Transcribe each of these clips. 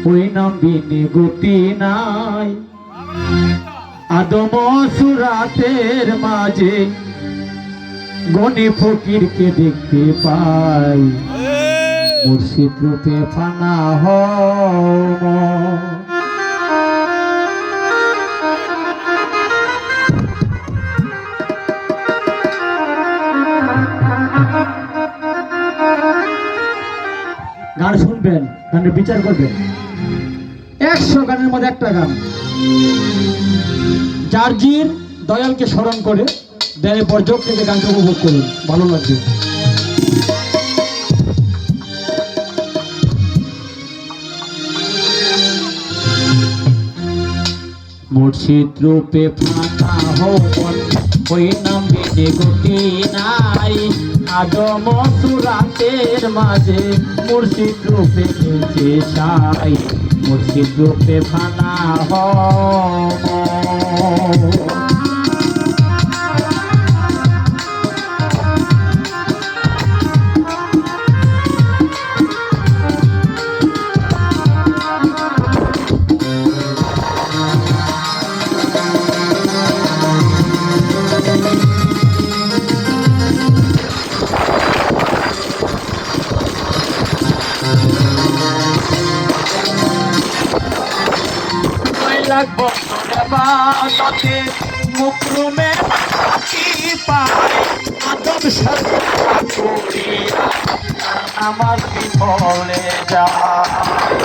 ওই নাম বিনে গতি নাই। আদম সুরাতের মাঝে গনি ফকিরকে দেখতে পাই, মুর্শিদ রূপে ফানা হম। গান শুনবেন, গানের বিচার করবেন। 100 গানের মধ্যে একটা গান জার্জির দয়ালকে স্মরণ করে দেনের পর যোগ থেকে গানটা উপভোগ করুন, ভালো লাগবে। মুর্শিদ রূপে ফানা হন, ওই নাম বিনে গতি নাই। আদম সুরাতের মাঝে মুর্শিদ রূপে নিচে সাই, মুর্শিদ রূপে ফানা হন। বাতে মুকরুমে পায় আদম আমার বিফলে যায়।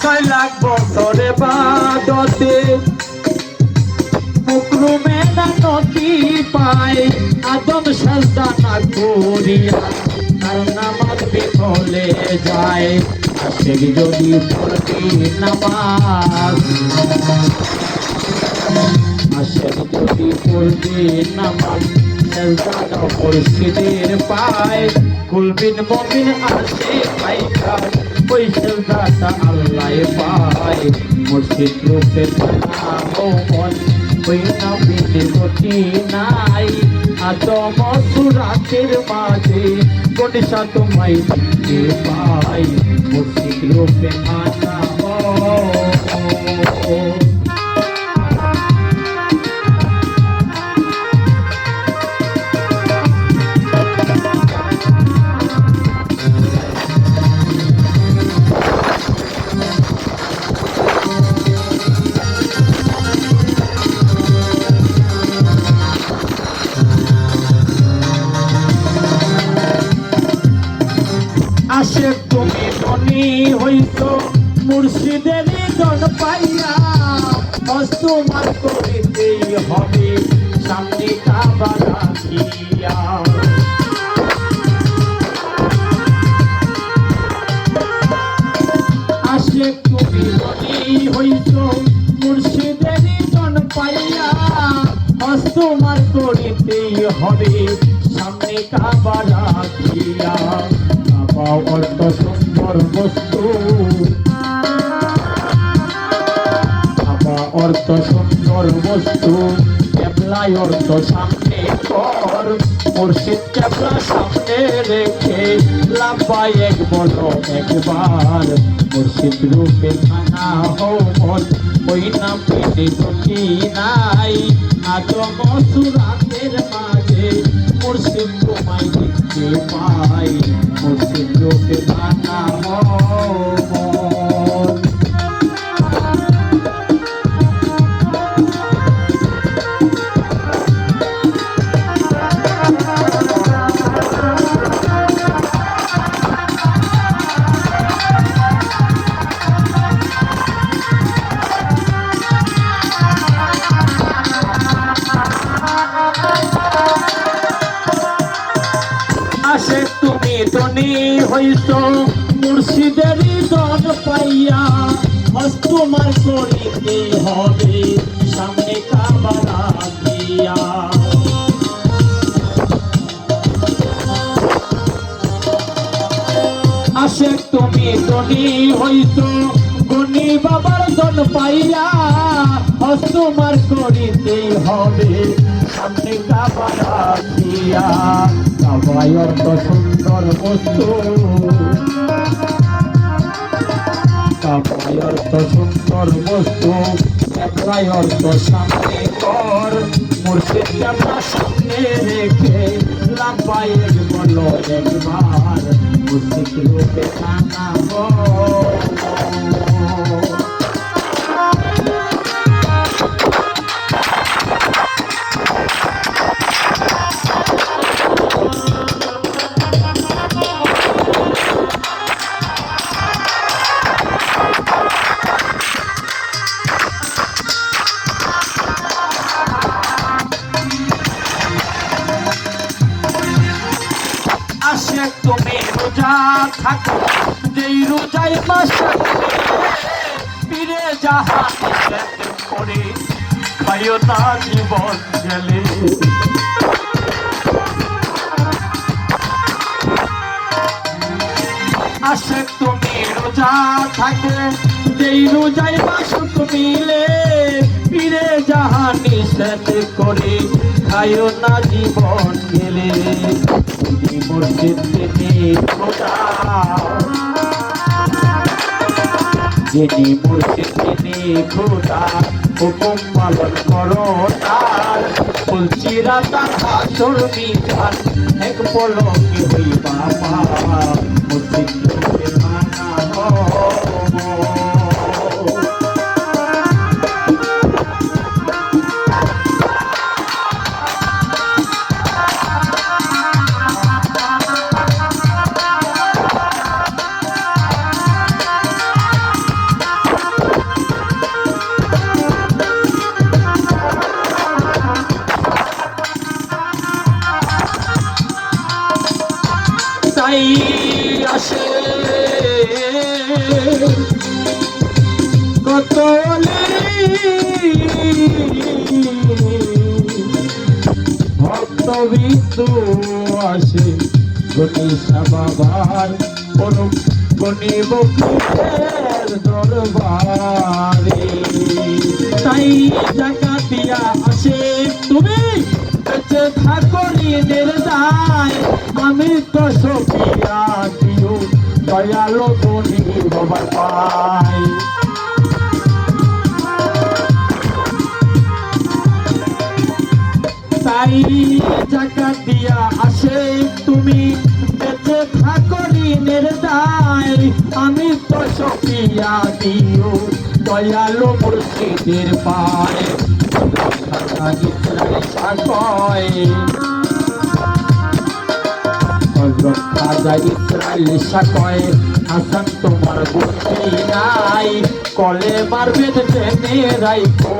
6 লাখ বছরে বাদতে মুকরুমে নদী পায় আদম সাজদা না করিয়া, কারণ আমার বিফলে যায়। আশেক যদি পড়বি নামাজ, আশেক যদি পড়বি নামাজ, সেজদা মুর্শিদের পায়। কুলবিন মুমিন আসে পাইকার, ওই সেজদাটা আল্লাহ পায়। মুর্শিদ রূপে ফানা হন, ওই নাম বিনে গতি নাই। আদম সুরাতের মাঝে গণেশা তোমায় দেখতে পাই, মুর্শিদ রূপে ফানা হন। আশেক তুমি ধনী হইত মুর্শিদের জন পাইয়া, তোমার করিতেই হবে সামনে কাবা রাখিয়া। আশেক তুমি ধনী হইত মুর্শিদের জন পাইয়া, তোমার করিতেই হবে সামনে কাবা রাখিয়া। অর্থ সুন্দর বস্তু, অর্থ সুন্দর বস্তু, কেবলাই অর্থ সামনে কর। মুর্শিদ কেবলা সামনে রেখে লাফায়েক বলো একবার, মুর্শিদ রূপে ফানা হন, ওই নাম বিনে গতি নাই। আদম সুরাতের মাঝে মুর্শিদ তোমায় দেখতে পাই, মুর্শিদ রূপে ফানা হন। আশেক তুমি ধনী হইত মুর্শিদের জন পাইয়া, তোমার করিতে হবে সামনে কাবা রাখিয়া। আশেক তুমি ধনী হইত গনি বাবার জন পাইয়া, হস তোমার করিতেই হবে সামনে কাবা রাখিয়া। কাবায় অত সুন্দর বস্তু, কাবায় অত সুন্দর বস্তু, একলাই অর্থ সামনে কর। মুর্শিদ কেবলা সামনে রেখে লাব্বাইক বলো একবার, মুর্শিদ রূপে আনাবো। আসে তুমি রোজা থাকো, যেই রোজায় মাসে পীরে জাহান করে খাইও না জীবন গেলে। আসে তুমি রোজা থাকো, যেই রোজায় মাসে মিলে পীরে জাহান নিষেধ করে খাইও না জীবন গেলে। মুর্শিদ তিনি খোদা, যিনি মুর্শিদ তিনি খোদা, হুকুম পালন করো তার। ফুলচিরা তার হাসর মিজান, এক পলকে হইবা পার। মুর্শিদ রূপে মানাবো। তাই আসে কত ভক্তবিন্দু আসে গণেশা বাবার গণি বকুলের দরবারে। তাই টাকা দিয়া আসে তুমি বেঁচে থাকো ঋণের দায়। আমি তো সফিয়া দিও দয়ালো গণি বাবার পাই। তাই টাকা দিয়া আসে তুমি বেঁচে থাকো ঋণের দায়। আমি তো সফিয়া দিও দয়ালো মুর্শিদের পায়। খাজা ইসরাইল সাকয় হাসান তোমার বুদ্ধি নাই। কলে মারবেন টেনে রাইখো,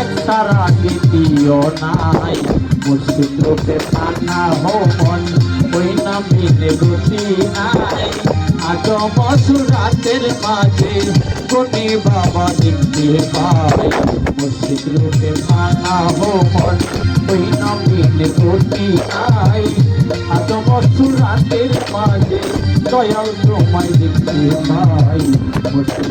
এক তারা দ্বিতীয় নাই। মুর্শিদ রূপে থানা হন, ওই নামিনে গতি নাই। আদম সুরাতের মাঝে গনি বাবা দেখতে পাই। মুর্শিদ রূপে থানা হন, ওই নামিনে গতি নাই। আদম সুরাতের মাঝে দয়াল তোমায় দেখতে পাই। মুর্শিদ